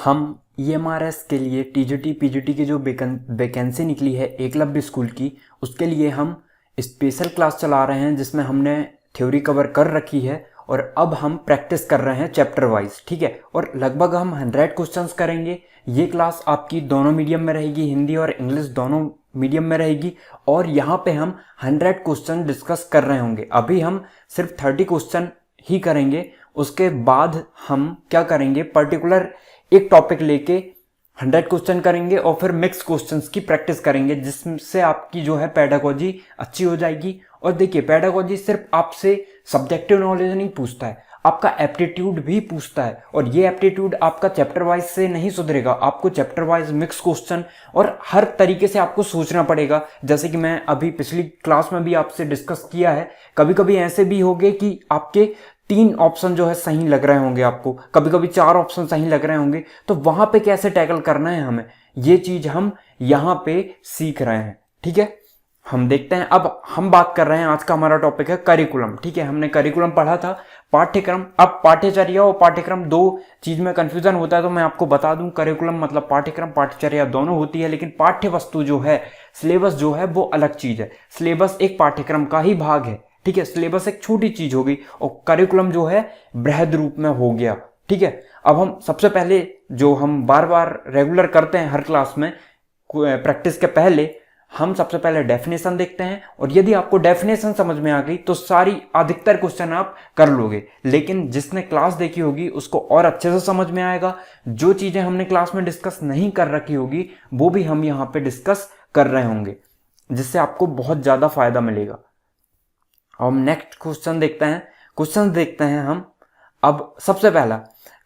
हम EMRS के लिए TGT PGT की जो वैकेंसी निकली है एकलव्य स्कूल की, उसके लिए हम स्पेशल क्लास चला रहे हैं जिसमें हमने थ्योरी कवर कर रखी है और अब हम प्रैक्टिस कर रहे हैं चैप्टर वाइज। ठीक है, और लगभग हम 100 क्वेश्चंस करेंगे। ये क्लास आपकी दोनों मीडियम में रहेगी, हिंदी और इंग्लिश दोनों मीडियम में रहेगी, और यहाँ पे हम 100 क्वेश्चन डिस्कस कर रहे होंगे। अभी हम सिर्फ 30 क्वेश्चन ही करेंगे, उसके बाद हम क्या करेंगे, पर्टिकुलर एक टॉपिक लेके 100 क्वेश्चन करेंगे और फिर मिक्स क्वेश्चंस की प्रैक्टिस करेंगे, जिससे आपकी जो है पेडागोजी अच्छी हो जाएगी। और देखिए, पेडागोजी सिर्फ आपसे सब्जेक्टिव नॉलेज नहीं पूछता है, आपका एप्टीट्यूड भी पूछता है, और ये एप्टीट्यूड आपका चैप्टर वाइज से नहीं सुधरेगा। आपको चैप्टर वाइज मिक्स क्वेश्चन और हर तरीके से आपको सोचना पड़ेगा। जैसे कि मैं अभी पिछली क्लास में भी आपसे डिस्कस किया है, कभी कभी ऐसे भी होंगे कि आपके 3 ऑप्शन जो है सही लग रहे होंगे आपको, कभी कभी 4 ऑप्शन सही लग रहे होंगे, तो वहां पे कैसे टैकल करना है हमें, ये चीज हम यहां पे सीख रहे हैं। ठीक है, हम देखते हैं। अब हम बात कर रहे हैं, आज का हमारा टॉपिक है करिकुलम। ठीक है, हमने करिकुलम पढ़ा था, पाठ्यक्रम। अब पाठ्यचर्या और पाठ्यक्रम दो चीज में कंफ्यूजन होता है, तो मैं आपको बता दूं, करिकुलम मतलब पाठ्यक्रम, पाठ्यचर्या दोनों होती है, लेकिन पाठ्य वस्तु जो है, सिलेबस जो है, वो अलग चीज है। सिलेबस एक पाठ्यक्रम का ही भाग है। ठीक है, सिलेबस एक छोटी चीज होगी और करिकुलम जो है बृहद रूप में हो गया। ठीक है, अब हम सबसे पहले जो हम बार बार रेगुलर करते हैं हर क्लास में प्रैक्टिस के पहले, हम सबसे पहले डेफिनेशन देखते हैं, और यदि आपको डेफिनेशन समझ में आ गई तो सारी अधिकतर क्वेश्चन आप कर लोगे। लेकिन जिसने क्लास देखी होगी उसको और अच्छे से समझ में आएगा। जो चीजें हमने क्लास में डिस्कस नहीं कर रखी होगी वो भी हम यहाँ पे डिस्कस कर रहे होंगे, जिससे आपको बहुत ज्यादा फायदा मिलेगा। अब हम नेक्स्ट क्वेश्चन देखते हैं हम। अब सबसे पहला,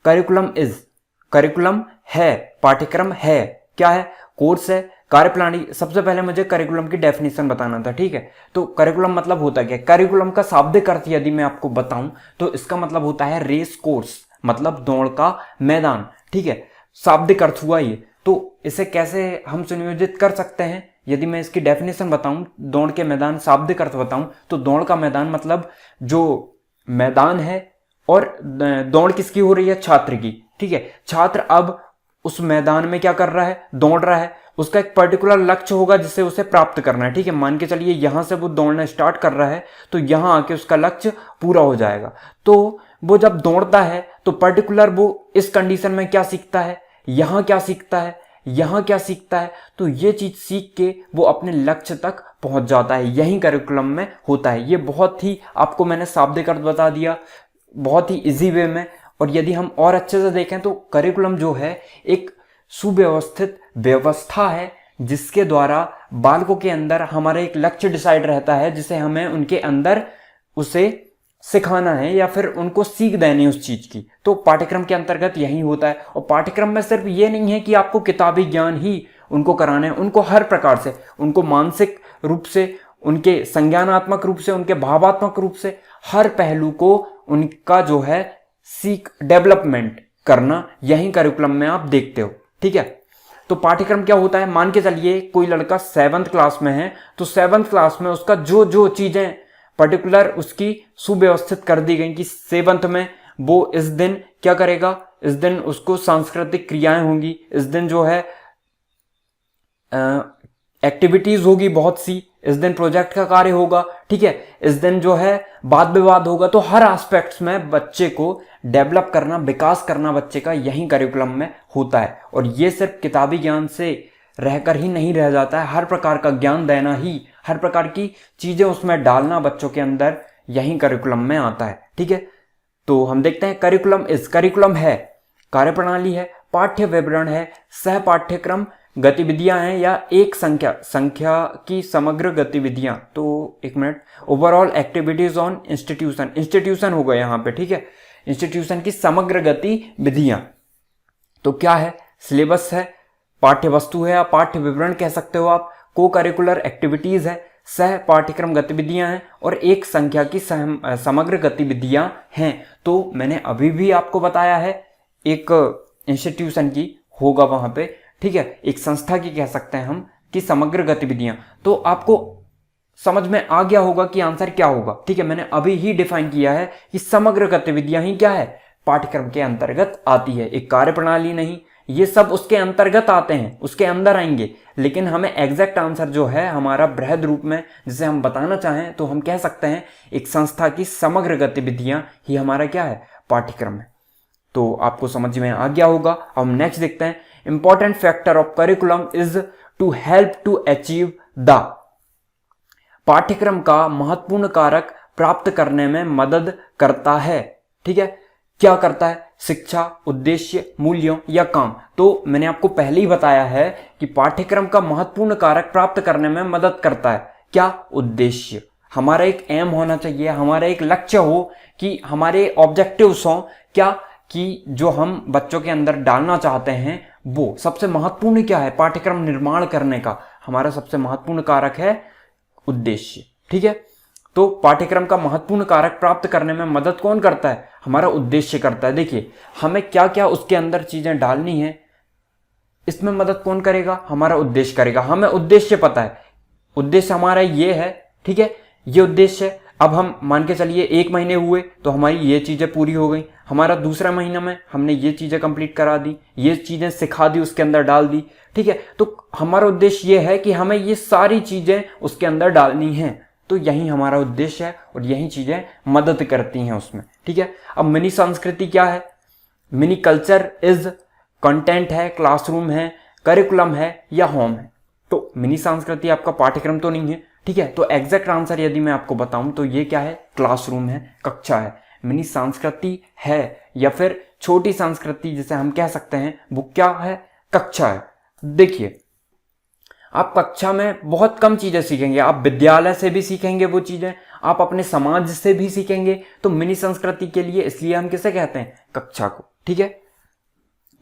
करिकुलम है, पाठ्यक्रम है, क्या है, कोर्स है, कार्यप्रणाली। सबसे पहले मुझे करिकुलम की डेफिनेशन बताना था। ठीक है, तो करिकुलम मतलब होता क्या है? करिकुलम का शाब्दिक अर्थ यदि मैं आपको बताऊं तो इसका मतलब होता है रेस कोर्स, मतलब दौड़ का मैदान। ठीक है, शाब्दिक अर्थ हुआ ये। तो इसे कैसे हम सुनियोजित कर सकते हैं? यदि मैं इसकी डेफिनेशन बताऊं, दौड़ के मैदान शाब्दिक अर्थ बताऊं, तो दौड़ का मैदान मतलब जो मैदान है, और दौड़ किसकी हो रही है? छात्र की। ठीक है, छात्र अब उस मैदान में क्या कर रहा है? दौड़ रहा है। उसका एक पर्टिकुलर लक्ष्य होगा जिसे उसे प्राप्त करना है। ठीक है, मान के चलिए यहां से वो दौड़ना स्टार्ट कर रहा है, तो यहां आके उसका लक्ष्य पूरा हो जाएगा। तो वो जब दौड़ता है तो पर्टिकुलर वो इस कंडीशन में क्या सीखता है, यहां क्या सीखता है, यहां क्या सीखता है, तो ये चीज सीख के वो अपने लक्ष्य तक पहुंच जाता है। यही करिकुलम में होता है। ये बहुत ही आपको मैंने शाब्दिक अर्थ बता दिया, बहुत ही इजी वे में। और यदि हम और अच्छे से देखें तो करिकुलम जो है एक सुव्यवस्थित व्यवस्था है, जिसके द्वारा बालकों के अंदर हमारा एक लक्ष्य डिसाइड रहता है, जिसे हमें उनके अंदर उसे सिखाना है या फिर उनको सीख देनी है उस चीज की। तो पाठ्यक्रम के अंतर्गत यही होता है। और पाठ्यक्रम में सिर्फ ये नहीं है कि आपको किताबी ज्ञान ही उनको कराना है, उनको हर प्रकार से, उनको मानसिक रूप से, उनके संज्ञानात्मक रूप से, उनके भावात्मक रूप से, हर पहलू को उनका जो है सीख डेवलपमेंट करना, यही करिकुलम में आप देखते हो। ठीक है, तो पाठ्यक्रम क्या होता है? मान के चलिए कोई लड़का 7th क्लास में है, तो 7th क्लास में उसका जो जो चीजें पर्टिकुलर उसकी सुव्यवस्थित कर दी गई कि 7th में वो इस दिन क्या करेगा, इस दिन उसको सांस्कृतिक क्रियाएं होंगी, इस दिन जो है एक्टिविटीज होगी बहुत सी, इस दिन प्रोजेक्ट का कार्य होगा। ठीक है, इस दिन जो है वाद विवाद होगा। तो हर एस्पेक्ट्स में बच्चे को डेवलप करना, विकास करना बच्चे का, यही करिकुलम में होता है। और ये सिर्फ किताबी ज्ञान से रहकर ही नहीं रह जाता है, हर प्रकार का ज्ञान देना ही, हर प्रकार की चीजें उसमें डालना बच्चों के अंदर, यही करिकुलम में आता है। ठीक है, तो हम देखते हैं करिकुलम है, कार्यप्रणाली है, पाठ्य विवरण है, सह पाठ्यक्रम गतिविधियां हैं, या एक संख्या की समग्र गतिविधियां। तो एक minute, overall activities on institution होगा यहाँ पे। ठीक है, इंस्टीट्यूशन की समग्र गतिविधियां। तो क्या है? सिलेबस है, पाठ्य वस्तु है, या पाठ्य विवरण कह सकते हो आप, को करिकुलर एक्टिविटीज है, सह पाठ्यक्रम गतिविधियां हैं, और एक संख्या की समग्र गतिविधियां हैं। तो मैंने अभी भी आपको बताया है, एक इंस्टीट्यूशन की होगा वहां पे। ठीक है, एक संस्था की कह सकते हैं हम कि समग्र गतिविधियां। तो आपको समझ में आ गया होगा कि आंसर क्या होगा। ठीक है, मैंने अभी ही डिफाइन किया है कि समग्र गतिविधियां ही क्या है, पाठ्यक्रम के अंतर्गत आती है, एक कार्यप्रणाली नहीं, ये सब उसके अंतर्गत आते हैं, उसके अंदर आएंगे। लेकिन हमें एग्जैक्ट आंसर जो है हमारा बृहद रूप में जिसे हम बताना चाहें तो हम कह सकते हैं एक संस्था की समग्र गतिविधियां ही हमारा क्या है, पाठ्यक्रम है। तो आपको समझ में आ गया होगा। अब हम नेक्स्ट देखते हैं, important factor of curriculum is to help to achieve the. पाठ्यक्रम का महत्वपूर्ण कारक प्राप्त करने में मदद करता है। ठीक है, क्या करता है? शिक्षा, उद्देश्य, मूल्यों या काम। तो मैंने आपको पहले ही बताया है कि पाठ्यक्रम का महत्वपूर्ण कारक प्राप्त करने में मदद करता है। क्या? उद्देश्य। हमारा एक एम होना चाहिए, हमारा एक लक्ष्य हो कि हमारे ऑब्जेक्टिव्स हों, क्या कि जो हम बच्चों के अंदर डालना चाहते हैं वो सबसे महत्वपूर्ण क्या है, पाठ्यक्रम निर्माण करने का हमारा सबसे महत्वपूर्ण कारक है उद्देश्य। ठीक है, तो पाठ्यक्रम का महत्वपूर्ण कारक प्राप्त करने में मदद कौन करता है? हमारा उद्देश्य करता है। देखिए हमें क्या क्या उसके अंदर चीजें डालनी है, इसमें मदद कौन करेगा? हमारा उद्देश्य करेगा। हमें उद्देश्य पता है, उद्देश्य हमारा ये है। ठीक है, ये उद्देश्य है। अब हम मान के चलिए 1 महीने हुए तो हमारी ये चीजें पूरी हो गई, हमारा दूसरा महीना में हमने ये चीजें कंप्लीट करा दी, ये चीजें सिखा दी, उसके अंदर डाल दी। ठीक है, तो हमारा उद्देश्य ये है कि हमें ये सारी चीजें उसके अंदर डालनी है। तो यही हमारा उद्देश्य है और यही चीजें मदद करती हैं उसमें। ठीक है, अब मिनी संस्कृति क्या है? मिनी कल्चर इज कंटेंट है, क्लासरूम है, करिकुलम है या होम है। तो मिनी संस्कृति आपका पाठ्यक्रम तो नहीं है। ठीक है, तो एग्जैक्ट आंसर यदि मैं आपको बताऊं तो ये क्या है? क्लासरूम है, कक्षा है। मिनी संस्कृति है या फिर छोटी संस्कृति जिसे हम कह सकते हैं वो क्या है? कक्षा है। देखिए आप कक्षा में बहुत कम चीजें सीखेंगे, आप विद्यालय से भी सीखेंगे वो चीजें, आप अपने समाज से भी सीखेंगे। तो मिनी संस्कृति के लिए इसलिए हम किसे कहते हैं? कक्षा को। ठीक है,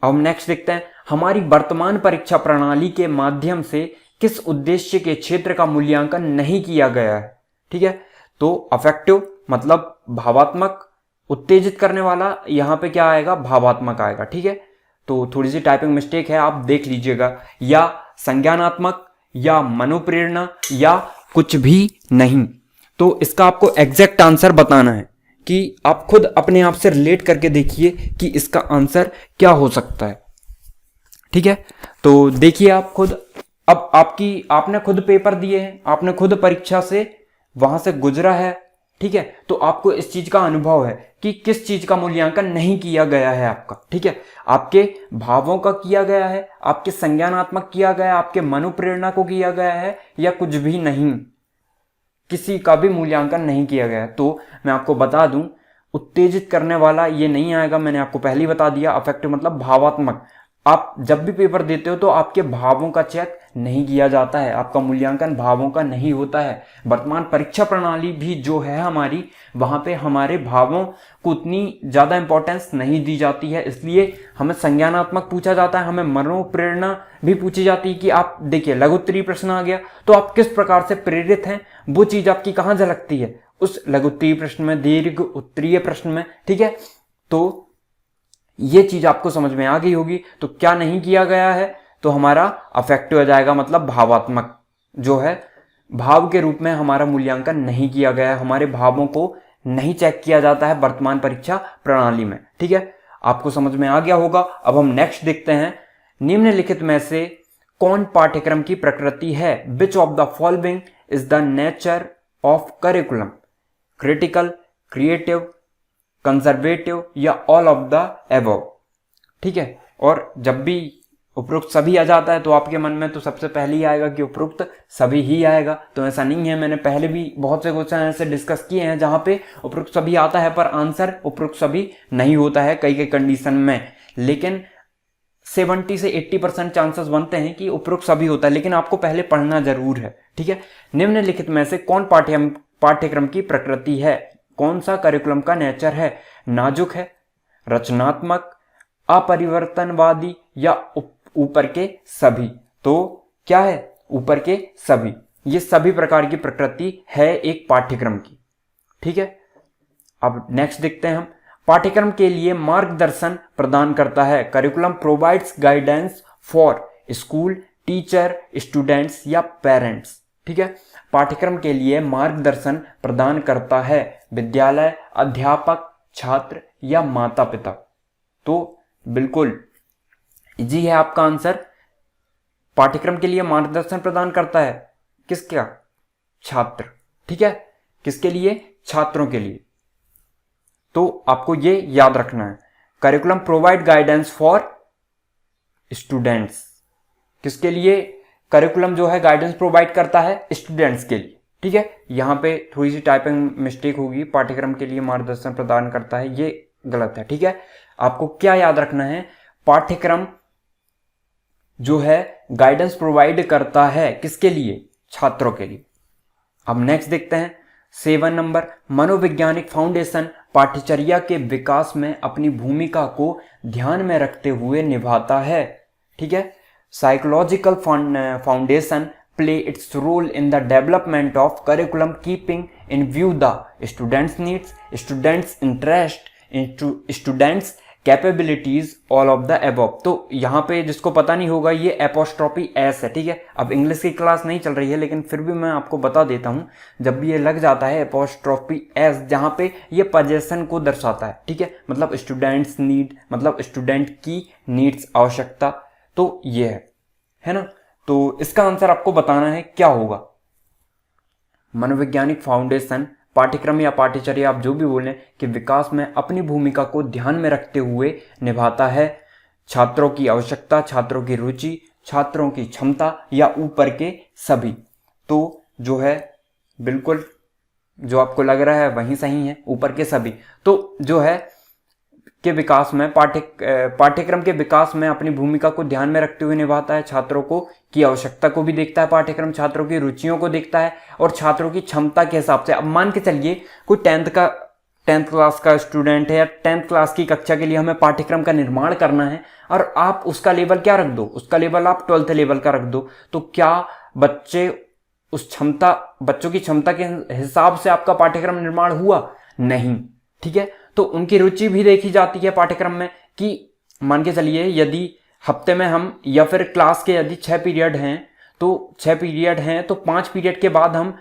अब हम नेक्स्ट देखते हैं, हमारी वर्तमान परीक्षा प्रणाली के माध्यम से किस उद्देश्य के क्षेत्र का मूल्यांकन नहीं किया गया है? ठीक है, तो अफेक्टिव मतलब भावात्मक, उत्तेजित करने वाला, यहां पे क्या आएगा? भावात्मक आएगा। ठीक है, तो थोड़ी सी टाइपिंग मिस्टेक है, आप देख लीजिएगा। या संज्ञानात्मक या मनोप्रेरणा या कुछ भी नहीं। तो इसका आपको एग्जैक्ट आंसर बताना है कि आप खुद अपने आप से रिलेट करके देखिए कि इसका आंसर क्या हो सकता है। ठीक है, तो देखिए आप खुद, अब आपने खुद पेपर दिए हैं, आपने खुद परीक्षा से वहां से गुजरा है। ठीक है, तो आपको इस चीज का अनुभव है कि किस चीज का मूल्यांकन नहीं किया गया है आपका। ठीक है, आपके भावों का किया गया है, आपके संज्ञानात्मक किया गया है, आपके मनोप्रेरणा को किया गया है या कुछ भी नहीं, किसी का भी मूल्यांकन नहीं किया गया है। तो मैं आपको बता दूं, उत्तेजित करने वाला ये नहीं आएगा, मैंने आपको पहले ही बता दिया। अफेक्टिव मतलब भावात्मक। आप जब भी पेपर देते हो तो आपके भावों का चेक नहीं किया जाता है, आपका मूल्यांकन भावों का नहीं होता है। वर्तमान परीक्षा प्रणाली भी जो है हमारी, वहां पे हमारे भावों को उतनी ज्यादा इंपॉर्टेंस नहीं दी जाती है, इसलिए हमें संज्ञानात्मक पूछा जाता है, हमें मनोप्रेरणा भी पूछी जाती है कि आप देखिए लघुत्तरीय प्रश्न आ गया तो आप किस प्रकार से प्रेरित हैं, वो चीज आपकी कहां झलकती है? उस लघुत्तरीय प्रश्न में, दीर्घ उत्तरीय प्रश्न में। ठीक है, तो ये चीज आपको समझ में आ गई होगी। तो क्या नहीं किया गया है? तो हमारा अफेक्टिव आ जाएगा, मतलब भावात्मक जो है, भाव के रूप में हमारा मूल्यांकन नहीं किया गया है, हमारे भावों को नहीं चेक किया जाता है वर्तमान परीक्षा प्रणाली में। ठीक है, आपको समझ में आ गया होगा। अब हम नेक्स्ट देखते हैं, निम्नलिखित में से कौन पाठ्यक्रम की प्रकृति है? Which of the following is the nature of curriculum? Critical, creative, conservative या ऑल ऑफ द एबव। ठीक है, और जब भी उपरोक्त सभी आ जाता है तो आपके मन में तो सबसे पहले ही आएगा कि उपरोक्त सभी ही आएगा। तो ऐसा नहीं है, मैंने पहले भी बहुत से क्वेश्चन ऐसे डिस्कस किए हैं जहां पे उपरोक्त सभी आता है पर आंसर उपरोक्त सभी नहीं होता है कई कई कंडीशन में। लेकिन 70 से 80% चांसेस बनते हैं कि उपरोक्त सभी होता है, लेकिन आपको पहले पढ़ना जरूर है। ठीक है, निम्नलिखित में से कौन पाठ्यक्रम की प्रकृति है? कौन सा करिकुलम का नेचर है? नाजुक है, रचनात्मक, अपरिवर्तनवादी या ऊपर के सभी? तो क्या है? ऊपर के सभी। ये सभी प्रकार की प्रकृति है एक पाठ्यक्रम की। ठीक है, अब नेक्स्ट देखते हैं हम, पाठ्यक्रम के लिए मार्गदर्शन प्रदान करता है। Curriculum provides guidance for school, teacher, students या पेरेंट्स। ठीक है, पाठ्यक्रम के लिए मार्गदर्शन प्रदान करता है विद्यालय, अध्यापक, छात्र या माता पिता। तो बिल्कुल जी है आपका आंसर। पाठ्यक्रम के लिए मार्गदर्शन प्रदान करता है किसका? छात्र। ठीक है, किसके लिए? छात्रों के लिए। तो आपको ये याद रखना है। Curriculum provide guidance for students. किसके लिए करिकुलम जो है गाइडेंस प्रोवाइड करता है? स्टूडेंट्स के लिए। ठीक है, यहां पे थोड़ी सी टाइपिंग मिस्टेक होगी, पाठ्यक्रम के लिए मार्गदर्शन प्रदान करता है, ये गलत है। ठीक है, आपको क्या याद रखना है? पाठ्यक्रम जो है गाइडेंस प्रोवाइड करता है किसके लिए? छात्रों के लिए। अब नेक्स्ट देखते हैं 7 नंबर, मनोवैज्ञानिक फाउंडेशन पाठ्यचर्या के विकास में अपनी भूमिका को ध्यान में रखते हुए निभाता है। ठीक है, psychological foundation play its role in the development of curriculum keeping in view the students needs, students interest, students capabilities all of the above. तो यहाँ पे जिसको पता नहीं होगा ये एपोस्ट्रोफी एस है। ठीक है, अब इंग्लिश की क्लास नहीं चल रही है लेकिन फिर भी मैं आपको बता देता हूँ, जब भी ये लग जाता है एपोस्ट्रोफी एस, जहाँ पे ये पोजीशन को दर्शाता है। ठीक है, मतलब स्टूडेंट्स नीड, मतलब स्टूडेंट की नीड्स, आवश्यकता, तो ये है ना। तो इसका आंसर आपको बताना है क्या होगा। मनोवैज्ञानिक फाउंडेशन पाठ्यक्रम या पाठ्यचर्या आप जो भी बोलें कि विकास में अपनी भूमिका को ध्यान में रखते हुए निभाता है छात्रों की आवश्यकता, छात्रों की रुचि, छात्रों की क्षमता या ऊपर के सभी। तो जो है बिल्कुल जो आपको लग रहा है वही सही है, ऊपर के सभी। तो जो है के विकास में पाठ्यक्रम के विकास में अपनी भूमिका को ध्यान में रखते हुए निभाता है, छात्रों को की आवश्यकता को भी देखता है पाठ्यक्रम, छात्रों की रुचियों को देखता है और छात्रों की क्षमता के हिसाब से। अब मान के चलिए कोई 10th क्लास का स्टूडेंट है या 10th क्लास की कक्षा के लिए हमें पाठ्यक्रम का निर्माण करना है और आप उसका लेवल क्या रख दो? उसका लेवल आप 12th लेवल का रख दो। तो क्या बच्चे बच्चों की क्षमता के हिसाब से आपका पाठ्यक्रम निर्माण हुआ? नहीं। ठीक है, तो उनकी रुचि भी देखी जाती है पाठ्यक्रम में कि मान के चलिए यदि हफ्ते में हम या फिर क्लास के यदि 6 पीरियड हैं तो 5 पीरियड के बाद हम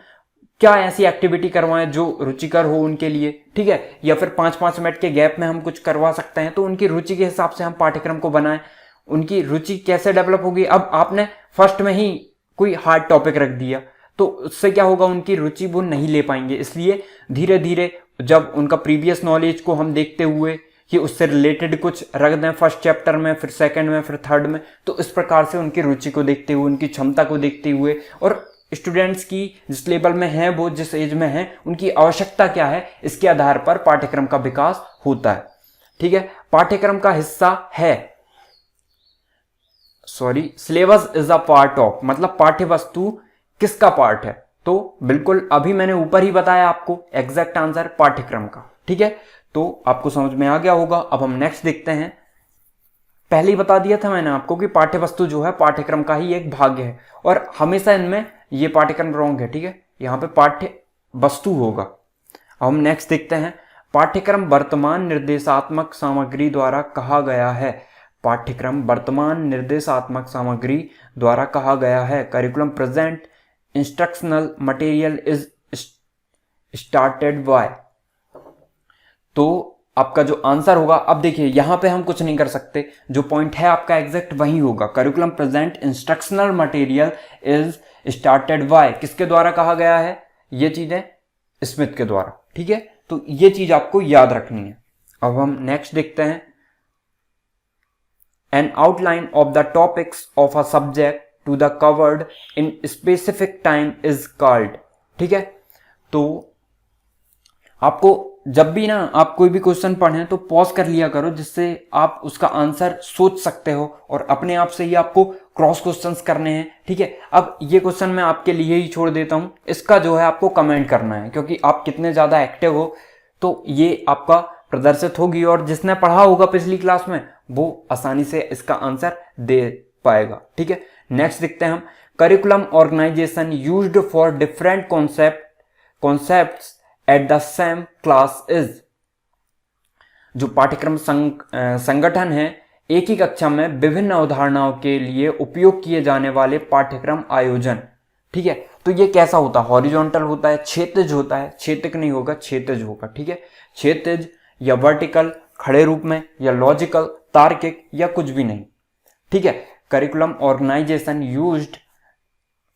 क्या ऐसी एक्टिविटी करवाएं जो रुचिकर हो उनके लिए। ठीक है, या फिर 5-5 मिनट के गैप में हम कुछ करवा सकते हैं। तो उनकी रुचि के हिसाब से हम पाठ्यक्रम को बनाएं। उनकी रुचि कैसे डेवलप होगी? अब आपने फर्स्ट में ही कोई हार्ड टॉपिक रख दिया तो उससे क्या होगा? उनकी रुचि वो नहीं ले पाएंगे। इसलिए धीरे धीरे जब उनका प्रीवियस नॉलेज को हम देखते हुए कि उससे रिलेटेड कुछ रख दें फर्स्ट चैप्टर में, फिर सेकंड में, फिर थर्ड में, तो इस प्रकार से उनकी रुचि को देखते हुए, उनकी क्षमता को देखते हुए और स्टूडेंट्स की जिस लेवल में है, वो जिस एज में है, उनकी आवश्यकता क्या है, इसके आधार पर पाठ्यक्रम का विकास होता है। ठीक है, पाठ्यक्रम का हिस्सा है, syllabus is a part of, मतलब पाठ्य वस्तु किसका पार्ट है? तो बिल्कुल अभी मैंने ऊपर ही बताया आपको एग्जैक्ट आंसर पाठ्यक्रम का। ठीक है, तो आपको समझ में आ गया होगा। अब हम नेक्स्ट देखते हैं। पहले ही बता दिया था मैंने आपको कि पाठ्य वस्तु जो है पाठ्यक्रम का ही एक भाग है और हमेशा इनमें ये पाठ्यक्रम रॉन्ग है। ठीक है, यहां पे पाठ्य वस्तु होगा। अब हम नेक्स्ट देखते हैं। पाठ्यक्रम वर्तमान निर्देशात्मक सामग्री द्वारा कहा गया है। पाठ्यक्रम वर्तमान निर्देशात्मक सामग्री द्वारा कहा गया है। Curriculum present instructional material is started by. तो आपका जो आंसर होगा, अब देखिए यहां पे हम कुछ नहीं कर सकते, जो पॉइंट है आपका एग्जैक्ट वही होगा। Curriculum present instructional material is started by, किसके द्वारा कहा गया है? ये चीजें स्मिथ के द्वारा। ठीक है, तो ये चीज आपको याद रखनी है। अब हम नेक्स्ट देखते हैं। An outline of the topics of a subject to the covered in specific time is called. ठीक है, तो आपको जब भी ना आप कोई भी क्वेश्चन पढ़ें तो पॉज कर लिया करो, जिससे आप उसका आंसर सोच सकते हो और अपने आप से ही आपको क्रॉस क्वेश्चंस करने हैं। ठीक है, अब ये क्वेश्चन मैं आपके लिए ही छोड़ देता हूं, इसका जो है आपको कमेंट करना है, क्योंकि आप कितने ज्यादा एक्टिव हो तो ये आपका प्रदर्शित होगी और जिसने पढ़ा होगा पिछली क्लास में वो आसानी से इसका आंसर दे पाएगा। ठीक है, नेक्स्ट देखते हैं हम। Curriculum organisation used for different concepts at the same class is. जो पाठ्यक्रम संगठन है एक ही कक्षा में विभिन्न अवधारणाओं के लिए उपयोग किए जाने वाले पाठ्यक्रम आयोजन। ठीक है, तो ये कैसा होता है? हॉरिजॉन्टल होता है, क्षैतिज होता है, क्षैतिज नहीं होगा, क्षैतिज होगा। ठीक है, क्षैतिज या वर्टिकल खड़े रूप में, या लॉजिकल तार्किक, या कुछ भी नहीं। ठीक है। Curriculum organisation used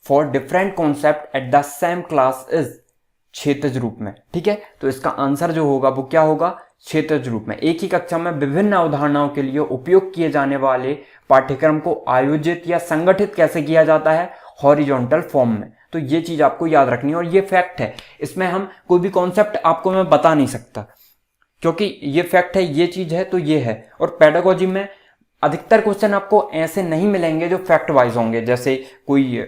for different concept at the same class is क्षैतिज रूप में, ठीक है। तो इसका आंसर जो होगा वो क्या होगा, क्षैतिज रूप में। एक ही कक्षा में विभिन्न अवधारणाओं के लिए उपयोग किए जाने वाले पाठ्यक्रम को आयोजित या संगठित कैसे किया जाता है, हॉरिजॉन्टल फॉर्म में। तो ये चीज आपको याद रखनी है और ये फैक्ट है, इसमें हम कोई भी कॉन्सेप्ट आपको मैं बता नहीं सकता क्योंकि ये फैक्ट है, ये चीज है तो ये है। और पेडागोजी में अधिकतर क्वेश्चन आपको ऐसे नहीं मिलेंगे जो फैक्ट वाइज होंगे, जैसे कोई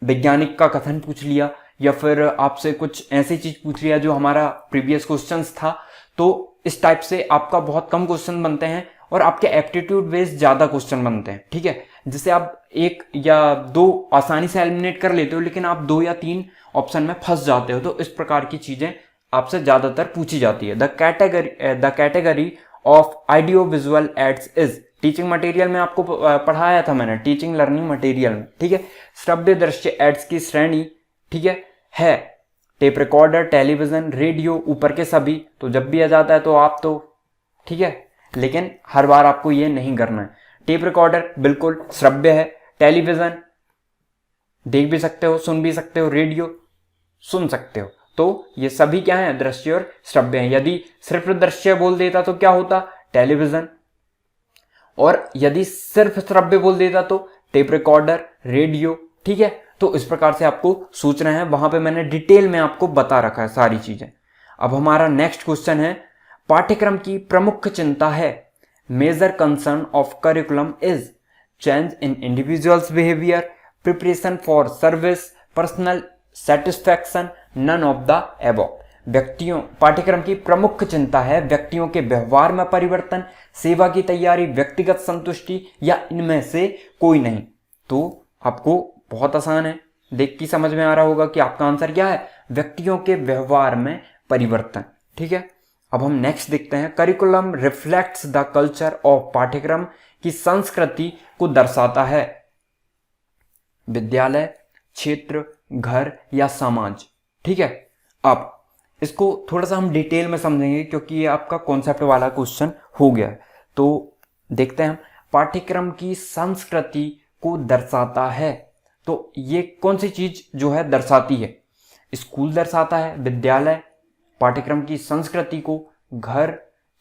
वैज्ञानिक का कथन पूछ लिया या फिर आपसे कुछ ऐसी चीज पूछ लिया जो हमारा प्रीवियस क्वेश्चंस था। तो इस टाइप से आपका बहुत कम क्वेश्चन बनते हैं और आपके एप्टीट्यूड बेस्ड ज्यादा क्वेश्चन बनते हैं, ठीक है। जिसे आप 1 या 2 आसानी से एलिमिनेट कर लेते हो, लेकिन आप 2 या 3 ऑप्शन में फंस जाते हो। तो इस प्रकार की चीजें आपसे ज्यादातर पूछी जाती है। The category of audio visual aids is, teaching material में आपको पढ़ाया था मैंने, टीचिंग लर्निंग मटेरियल में, ठीक है। श्रव्य दृश्य एड्स की श्रेणी, ठीक है टेप रिकॉर्डर, टेलीविजन, रेडियो, ऊपर के सभी। तो जब भी आ जाता है तो आप तो ठीक है, लेकिन हर बार आपको ये नहीं करना है। टेप रिकॉर्डर बिल्कुल श्रव्य है, टेलीविजन देख भी सकते हो, सुन भी सकते हो, रेडियो सुन सकते हो। तो ये सभी क्या है, दृश्य और श्रव्य हैं। यदि सिर्फ दृश्य बोल देता तो क्या होता, टेलीविजन, और यदि सिर्फ श्रव्य बोल देता तो टेप रिकॉर्डर, रेडियो, ठीक है। तो इस प्रकार से आपको सोचना है, वहां पे मैंने डिटेल में आपको बता रखा है सारी चीजें। अब हमारा नेक्स्ट क्वेश्चन है, पाठ्यक्रम की प्रमुख चिंता है, major concern of curriculum is change in individuals behaviour, preparation for service, personal satisfaction, none of the above. पाठ्यक्रम की प्रमुख चिंता है व्यक्तियों के व्यवहार में परिवर्तन, सेवा की तैयारी, व्यक्तिगत संतुष्टि, या इनमें से कोई नहीं। तो आपको बहुत आसान है, देख के समझ में आ रहा होगा कि आपका आंसर क्या है, व्यक्तियों के व्यवहार में परिवर्तन, ठीक है। अब हम नेक्स्ट देखते हैं, curriculum reflects the culture of, पाठ्यक्रम की संस्कृति को दर्शाता है, विद्यालय, क्षेत्र, घर या समाज, ठीक है। अब इसको थोड़ा सा हम डिटेल में समझेंगे क्योंकि ये आपका कॉन्सेप्ट वाला क्वेश्चन हो गया है। तो देखते हैं हम, पाठ्यक्रम की संस्कृति को दर्शाता है, तो ये कौन सी चीज जो है दर्शाती है, स्कूल दर्शाता है, विद्यालय, पाठ्यक्रम की संस्कृति को, घर,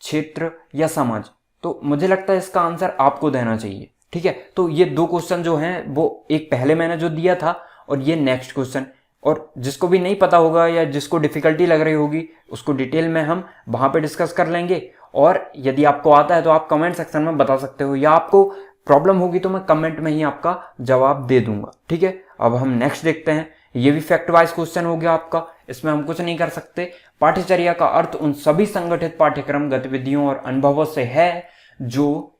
क्षेत्र या समाज। तो मुझे लगता है इसका आंसर आपको देना चाहिए, ठीक है। तो ये 2 क्वेश्चन जो हैं वो एक पहले मैंने जो दिया था और ये नेक्स्ट क्वेश्चन, और जिसको भी नहीं पता होगा या जिसको डिफिकल्टी लग रही होगी उसको डिटेल में हम वहां पे डिस्कस कर लेंगे। और यदि आपको आता है तो आप कमेंट सेक्शन में बता सकते हो, या आपको प्रॉब्लम होगी तो मैं कमेंट में ही आपका जवाब दे दूंगा, ठीक है। अब हम नेक्स्ट देखते हैं, ये भी फैक्ट वाइज क्वेश्चन हो गया आपका, इसमें हम कुछ नहीं कर सकते। पाठ्यचर्या का अर्थ उन सभी संगठित पाठ्यक्रम, गतिविधियों और अनुभवों से है जो,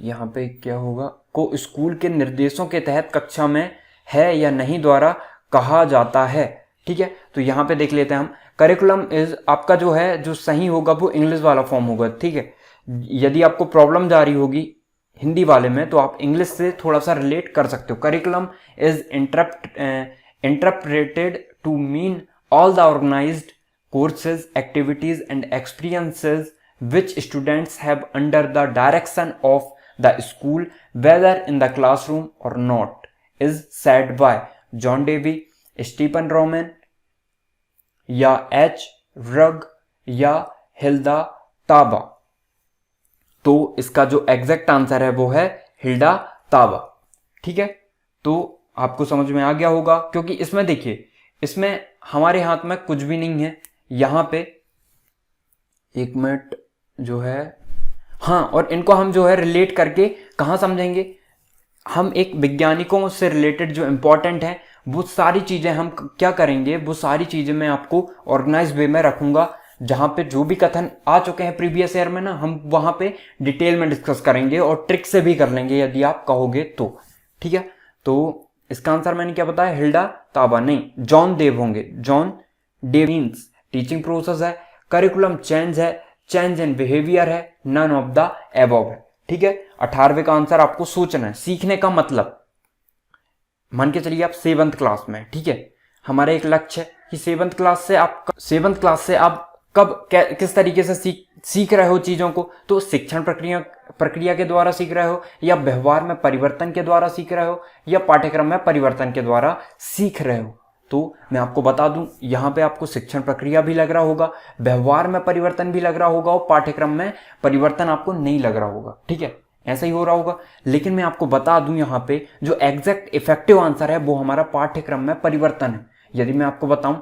यहाँ पे क्या होगा, को स्कूल के निर्देशों के तहत कक्षा में है या नहीं द्वारा कहा जाता है, ठीक है। तो यहाँ पे देख लेते हैं हम, करिकुलम इज आपका जो है, जो सही होगा वो इंग्लिश वाला फॉर्म होगा, ठीक है। यदि आपको प्रॉब्लम जा रही होगी हिंदी वाले में तो आप इंग्लिश से थोड़ा सा रिलेट कर सकते हो। Curriculum is interpreted to mean all the organised courses, activities and experiences which students have under the direction of the school, whether in the classroom or not, is said by John Dewey, Stephen Roman, या H. Rugg या Hilda ताबा। तो इसका जो exact answer है वो है Hilda ताबा, ठीक है। तो आपको समझ में आ गया होगा, क्योंकि इसमें देखिए, इसमें हमारे हाथ में कुछ भी नहीं है। यहां पे 1 मिनट जो है, हाँ, और इनको हम जो है रिलेट करके कहाँ समझेंगे, हम एक वैज्ञानिकों से रिलेटेड जो इंपॉर्टेंट है वो सारी चीजें हम क्या करेंगे, वो सारी चीजें मैं आपको ऑर्गेनाइज वे में रखूंगा, जहां पे जो भी कथन आ चुके हैं प्रीवियस ईयर में ना, हम वहां पे डिटेल में डिस्कस करेंगे और ट्रिक से भी कर लेंगे यदि आप कहोगे तो, ठीक है। तो इसका आंसर मैंने क्या बताया, हिल्डा ताबा नहीं, जॉन देव होंगे। John Dewey means teaching process है, करिकुलम चेंज है, चेंज इन बिहेवियर है, नन ऑफ द एबव है, ठीक है। 18वें का आंसर आपको सोचना है। सीखने का मतलब, मान के चलिए आप 7th क्लास में, ठीक है, हमारा एक लक्ष्य है कि 7th क्लास से आप कब किस तरीके से सीख रहे हो चीजों को, तो शिक्षण प्रक्रिया के द्वारा सीख रहे हो, या व्यवहार में परिवर्तन के द्वारा सीख रहे हो, या पाठ्यक्रम में परिवर्तन के द्वारा सीख रहे हो। तो मैं आपको बता दूं, यहां पे आपको शिक्षण प्रक्रिया भी लग रहा होगा, व्यवहार में परिवर्तन भी लग रहा होगा, और पाठ्यक्रम में परिवर्तन आपको नहीं लग रहा होगा। ठीक है, ऐसा ही हो रहा होगा। लेकिन मैं आपको बता दूं, यहां पे जो एग्जैक्ट इफेक्टिव आंसर है वो हमारा पाठ्यक्रम में परिवर्तन है। यदि मैं आपको बताऊं,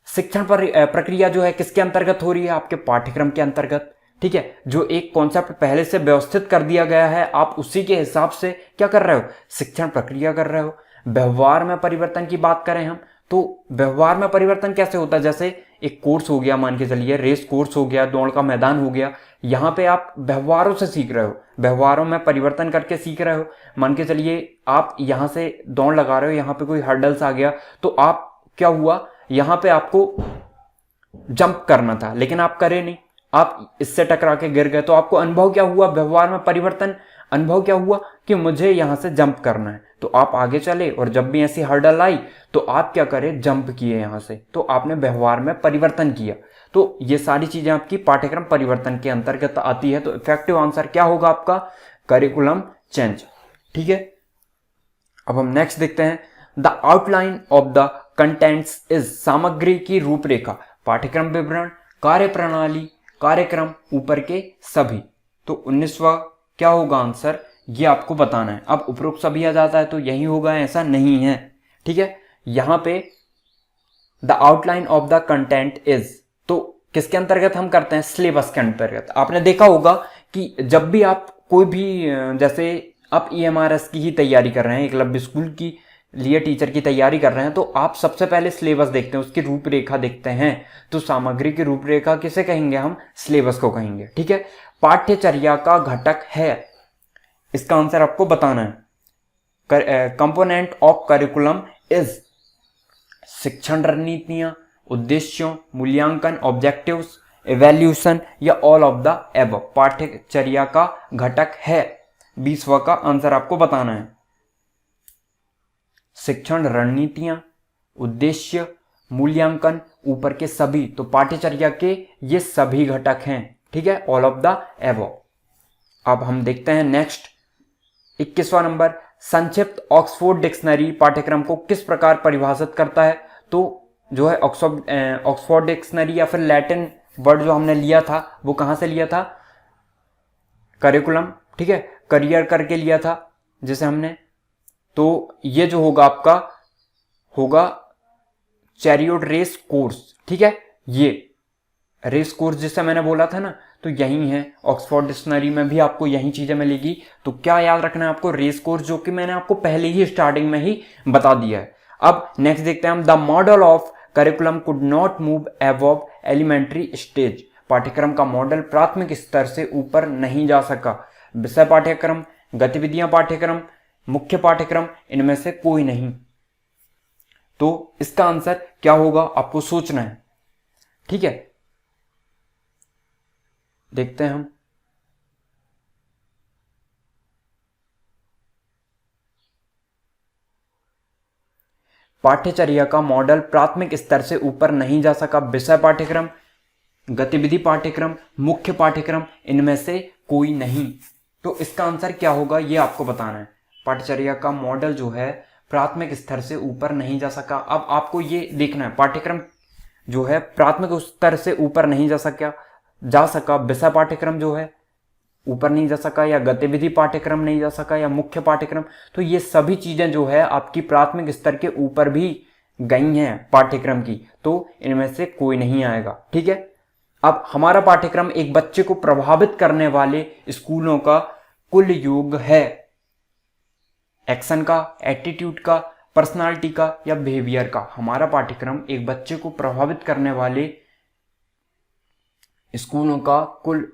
शिक्षण प्रक्रिया जो है किसके अंतर्गत हो रही है, आपके पाठ्यक्रम के अंतर्गत। ठीक है, जो एक कॉन्सेप्ट पहले से व्यवस्थित कर दिया गया है, आप उसी के हिसाब से क्या कर रहे हो, शिक्षण प्रक्रिया कर रहे हो। व्यवहार में परिवर्तन की बात करें हम, तो व्यवहार में परिवर्तन कैसे होता है, जैसे एक कोर्स हो गया, मान के चलिए रेस कोर्स हो गया, दौड़ का मैदान हो गया, यहां पे आप व्यवहारों से सीख रहे हो, व्यवहारों में परिवर्तन करके सीख रहे हो। मान के चलिए आप यहां से दौड़ लगा रहे हो, यहां पे कोई हर्डल्स आ गया, तो आप क्या हुआ, यहां पे आपको जंप करना था लेकिन आप करे नहीं, आप इससे टकरा के गिर गए, तो आपको अनुभव क्या हुआ, व्यवहार में परिवर्तन। अनुभव क्या हुआ कि मुझे यहां से जंप करना है, तो आप आगे चले, और जब भी ऐसी हर्डल आई तो आप क्या करें, जंप किए यहां से, तो आपने व्यवहार में परिवर्तन किया। तो ये सारी चीजें आपकी पाठ्यक्रम परिवर्तन के अंतर्गत आती है। तो इफेक्टिव आंसर क्या होगा आपका, करिकुलम चेंज। ठीक है, अब हम नेक्स्ट देखते हैं, the outline of the contents is, सामग्री की रूपरेखा, पाठ्यक्रम विवरण, कार्यप्रणाली, कार्यक्रम, ऊपर के सभी। तो 19वां क्या होगा आंसर, ये आपको बताना है। अब उपरोक्त सभी आ जाता है तो यही होगा, ऐसा नहीं है। ठीक है, यहां पे the outline of the content is, तो किसके अंतर्गत हम करते हैं, सिलेबस के अंतर्गत। आपने देखा होगा कि जब भी आप कोई भी, जैसे आप EMRS की ही तैयारी कर रहे हैं, एकलव्य स्कूल की लिए टीचर की तैयारी कर रहे हैं, तो आप सबसे पहले सिलेबस देखते हैं, उसकी रूपरेखा देखते हैं। तो सामग्री की रूपरेखा किसे कहेंगे हम, सिलेबस को कहेंगे। ठीक है, पाठ्यचर्या का घटक है, इसका आंसर आपको बताना है। कंपोनेंट ऑफ करिकुलम इज, शिक्षण रणनीतियां, उद्देश्यों, मूल्यांकन, ऑब्जेक्टिव्स, इवैल्यूएशन, या ऑल ऑफ द एबव, पाठ्यचर्या का घटक है। 20वां का आंसर आपको बताना है, शिक्षण रणनीतियां, उद्देश्य, मूल्यांकन, ऊपर के सभी, तो पाठ्यचर्या के ये सभी घटक हैं। ठीक है, ऑल ऑफ द एबव। अब हम देखते हैं नेक्स्ट 21वां नंबर, संक्षिप्त ऑक्सफोर्ड डिक्शनरी पाठ्यक्रम को किस प्रकार परिभाषित करता है। तो जो है ऑक्सफोर्ड डिक्शनरी या फिर लैटिन वर्ड जो हमने लिया था वो कहां से लिया था, करिकुलम, ठीक है, करियर करके लिया था जिसे हमने। तो ये जो होगा आपका होगा चैरियट रेस कोर्स। ठीक है, ये रेस कोर्स जिसे मैंने बोला था ना, तो यही है, ऑक्सफोर्ड डिक्शनरी में भी आपको यही चीजें मिलेगी। तो क्या याद रखना है आपको, रेस कोर्स, जो कि मैंने आपको पहले ही स्टार्टिंग में ही बता दिया है। अब नेक्स्ट देखते हैं हम, the model of curriculum could not move above elementary stage, पाठ्यक्रम का मॉडल प्राथमिक स्तर से ऊपर नहीं जा सका। विषय पाठ्यक्रम, गतिविधियां पाठ्यक्रम, मुख्य पाठ्यक्रम, इनमें से कोई नहीं। तो इसका आंसर क्या होगा आपको सोचना है। ठीक है, देखते हैं हम, पाठ्यचर्या का मॉडल प्राथमिक स्तर से ऊपर नहीं जा सका। विषय पाठ्यक्रम, गतिविधि पाठ्यक्रम, मुख्य पाठ्यक्रम, इनमें से कोई नहीं। तो इसका आंसर क्या होगा ये आपको बताना है। पाठ्यचर्या का मॉडल जो है प्राथमिक स्तर से ऊपर नहीं जा सका। अब आपको ये देखना है, पाठ्यक्रम जो है प्राथमिक स्तर से ऊपर नहीं जा सका, विषय पाठ्यक्रम जो है ऊपर नहीं जा सका, या गतिविधि पाठ्यक्रम नहीं जा सका, या मुख्य पाठ्यक्रम। तो ये सभी चीजें जो है आपकी प्राथमिक स्तर के ऊपर भी गई हैं पाठ्यक्रम की, तो इनमें से कोई नहीं आएगा। ठीक है, अब हमारा पाठ्यक्रम एक बच्चे को प्रभावित करने वाले स्कूलों का कुल योग है, एक्शन का, एटीट्यूड का, पर्सनालिटी का, या बिहेवियर का। हमारा पाठ्यक्रम एक बच्चे को प्रभावित करने वाले स्कूलों का कुल,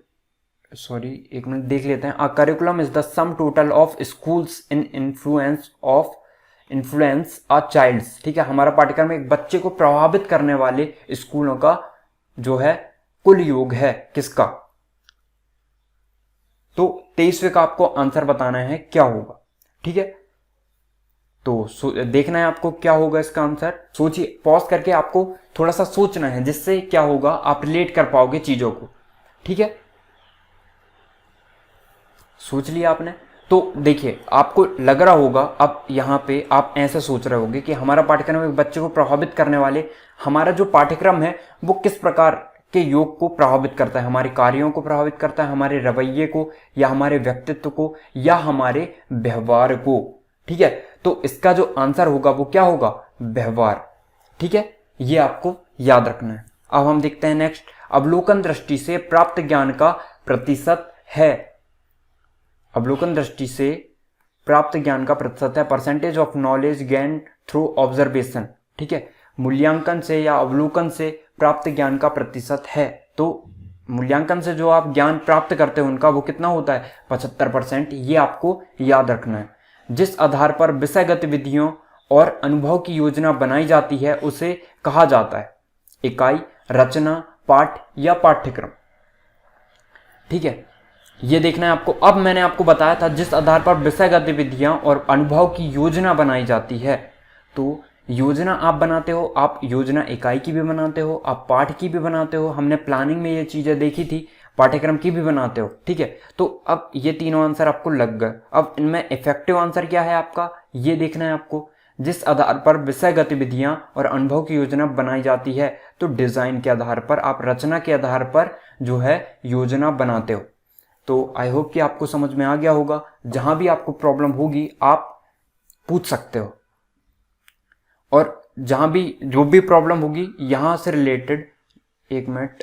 एक मिनट देख लेते हैं। Curriculum is the sum total of schools in influence a child's. ठीक है, हमारा पाठ्यक्रम एक बच्चे को प्रभावित करने वाले स्कूलों का जो है कुल योग है, किसका। तो 23वें का आपको आंसर बताना है क्या होगा। ठीक है, तो देखना है आपको क्या होगा इसका आंसर। सोचिए, पॉज करके आपको थोड़ा सा सोचना है, जिससे क्या होगा आप रिलेट कर पाओगे चीजों को। ठीक है, सोच लिया आपने? तो देखिए, आपको लग रहा होगा अब यहाँ पे आप ऐसे सोच रहे होंगे कि हमारा पाठ्यक्रम एक बच्चे को प्रभावित करने वाले, हमारा जो पाठ्यक्रम है वो किस प्रकार के योग को प्रभावित करता है, हमारे कार्यों को प्रभावित करता है, हमारे रवैये को या हमारे व्यक्तित्व को या हमारे व्यवहार को। ठीक है, तो इसका जो आंसर होगा वो क्या होगा? व्यवहार। ठीक है, ये आपको याद रखना है। अब हम देखते हैं नेक्स्ट, अवलोकन दृष्टि से प्राप्त ज्ञान का प्रतिशत है। अवलोकन दृष्टि से प्राप्त ज्ञान का प्रतिशत है, percentage of knowledge gain through observation. ठीक है, मूल्यांकन से या अवलोकन से प्राप्त ज्ञान का प्रतिशत है। तो मूल्यांकन से जो आप ज्ञान प्राप्त करते हो उनका वो कितना होता है? 75%। ये आपको याद रखना है। जिस आधार पर विषय गतिविधियों और अनुभव की योजना बनाई जाती है उसे कहा जाता है इकाई, रचना, पाठ या पाठ्यक्रम। ठीक है, ये देखना है आपको। अब मैंने आपको बताया था जिस आधार पर विषय गतिविधियां और अनुभव की योजना बनाई जाती है, तो योजना आप बनाते हो, आप योजना इकाई की भी बनाते हो, आप पाठ की भी बनाते हो, हमने प्लानिंग में ये चीजें देखी थी, पाठ्यक्रम की भी बनाते हो। ठीक है, तो अब ये तीनों आंसर आपको लग गए। अब इनमें इफेक्टिव आंसर क्या है आपका, ये देखना है आपको। जिस आधार पर विषय गतिविधियां और अनुभव की योजना बनाई जाती है, तो डिजाइन के आधार पर, आप रचना के आधार पर जो है योजना बनाते हो। तो आई होप कि आपको समझ में आ गया होगा। जहां भी आपको प्रॉब्लम होगी आप पूछ सकते हो, और जहां भी जो भी प्रॉब्लम होगी यहां से रिलेटेड, 1 मिनट।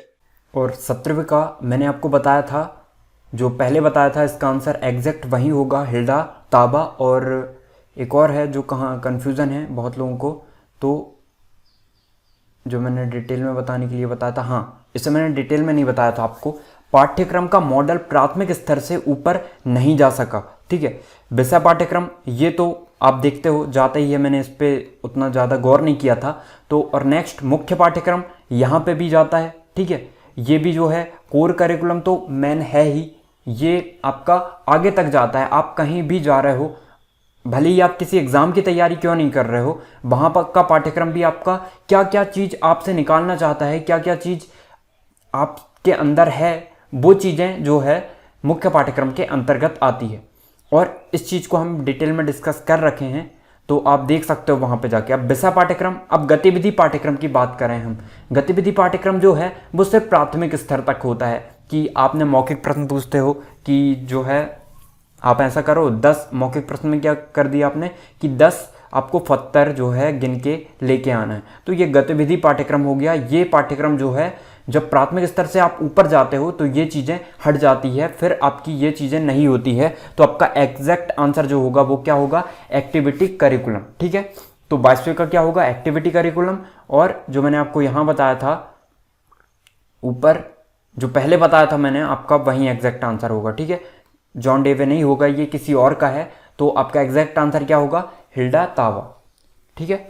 और 17वें का मैंने आपको बताया था, जो पहले बताया था इसका आंसर एग्जैक्ट वही होगा, हिल्डा ताबा। और एक और है जो कहाँ कन्फ्यूज़न है बहुत लोगों को, तो जो मैंने डिटेल में बताने के लिए बताया था, हाँ इसे मैंने डिटेल में नहीं बताया था आपको। पाठ्यक्रम का मॉडल प्राथमिक स्तर से ऊपर नहीं जा सका। ठीक है, विषय पाठ्यक्रम ये तो आप देखते हो जाता ही है, मैंने इस पे उतना ज़्यादा गौर नहीं किया था। तो और नेक्स्ट मुख्य पाठ्यक्रम यहाँ पे भी जाता है। ठीक है, ये भी जो है कोर करिकुलम तो मेन है ही, ये आपका आगे तक जाता है। आप कहीं भी जा रहे हो, भले ही आप किसी एग्जाम की तैयारी क्यों नहीं कर रहे हो, वहां पर का पाठ्यक्रम भी आपका क्या क्या चीज़ आपसे निकालना चाहता है, क्या क्या चीज़ आपके अंदर है, वो चीज़ें जो है मुख्य पाठ्यक्रम के अंतर्गत आती है। और इस चीज़ को हम डिटेल में डिस्कस कर रखे हैं, तो आप देख सकते हो वहाँ पे जाके। अब विषय पाठ्यक्रम, अब गतिविधि पाठ्यक्रम की बात करें हम। गतिविधि पाठ्यक्रम जो है वो सिर्फ प्राथमिक स्तर तक होता है कि आपने मौखिक प्रश्न पूछते हो कि जो है आप ऐसा करो 10 मौखिक प्रश्न में क्या कर दिया आपने कि 10 आपको पत्थर जो है गिन के लेके आना है। तो ये गतिविधि पाठ्यक्रम हो गया। ये पाठ्यक्रम जो है जब प्राथमिक स्तर से आप ऊपर जाते हो तो ये चीज़ें हट जाती है, फिर आपकी ये चीज़ें नहीं होती है। तो आपका एग्जैक्ट आंसर जो होगा वो क्या होगा? Activity curriculum. ठीक है, तो 22वें का क्या होगा? Activity curriculum. और जो मैंने आपको यहाँ बताया था ऊपर, जो पहले बताया था मैंने आपका, वही एग्जैक्ट आंसर होगा। ठीक है, जॉन डेवे नहीं होगा, ये किसी और का है। तो आपका एग्जैक्ट आंसर क्या होगा? हिल्डा ताबा। ठीक है।